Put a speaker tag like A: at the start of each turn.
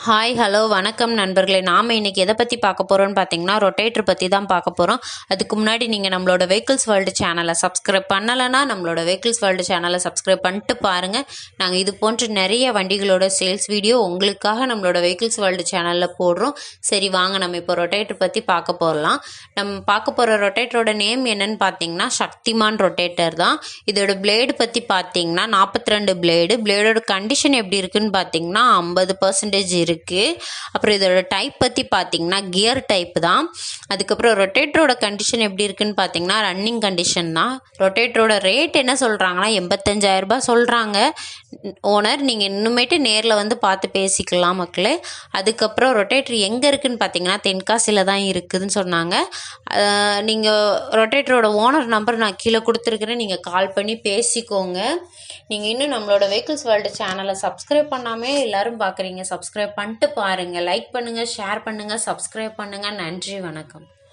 A: Hi hello வணக்கம் நண்பர்களே. நாம் இன்றைக்கி எதை பற்றி பார்க்க போகிறோம்னு பார்த்தீங்கன்னா ரொட்டேட்டர் பற்றி தான் பார்க்க போகிறோம். அதுக்கு முன்னாடி நீங்கள் நம்மளோட வெஹிக்கிள்ஸ் வேர்ல்டு சேனலை சப்ஸ்கிரைப் பண்ணலைன்னா நம்மளோட வெஹிக்கிள்ஸ் வேர்ல்டு சேனலை சப்ஸ்கிரைப் பண்ணிட்டு பாருங்கள். நாங்கள் இது போன்ற நிறைய வண்டிகளோட சேல்ஸ் வீடியோ உங்களுக்காக நம்மளோட வெஹிக்கிள்ஸ் வேர்ல்டு சேனலில் போடுறோம். சரி வாங்க நம்ம இப்போ ரொட்டேட்டர் பற்றி பார்க்க போகலாம். நம்ம பார்க்க போகிற ரொட்டேட்டரோட நேம் என்னன்னு பார்த்தீங்கன்னா சக்திமான் ரொட்டேட்டர் தான். இதோட பிளேடு பற்றி பார்த்தீங்கன்னா 42 பிளேடோட கண்டிஷன் எப்படி இருக்குன்னு பார்த்தீங்கன்னா 50% இருக்குது. அப்புறம் இதோட டைப் பற்றி பார்த்தீங்கன்னா கியர் டைப் தான். அதுக்கப்புறம் ரொட்டேட்டரோட கண்டிஷன் எப்படி இருக்குன்னு பார்த்தீங்கன்னா ரன்னிங் கண்டிஷன் தான். ரொட்டேட்டரோட ரேட் என்ன சொல்கிறாங்கன்னா 85,000 ரூபாய் சொல்கிறாங்க ஓனர். நீங்கள் இன்னுமேட்டு நேரில் வந்து பார்த்து பேசிக்கலாம் மக்களே. அதுக்கப்புறம் ரொட்டேட்டர் எங்கே இருக்குதுன்னு பார்த்தீங்கன்னா தென்காசியில் தான் இருக்குதுன்னு சொன்னாங்க. நீங்கள் ரொட்டேட்டரோட ஓனர் நம்பர் நான் கீழே கொடுத்துருக்குறேன், நீங்கள் கால் பண்ணி பேசிக்கோங்க. நீங்கள் இன்னும் நம்மளோட வெஹிக்கிள்ஸ் வேர்ல்டு சேனலை சப்ஸ்கிரைப் பண்ணாமே எல்லோரும் பார்க்குறீங்க, சப்ஸ்கிரைப் பண்ணிட்டு பாருங்கள். லைக் பண்ணுங்கள், ஷேர் பண்ணுங்கள், சப்ஸ்கிரைப் பண்ணுங்கள். நன்றி, வணக்கம்.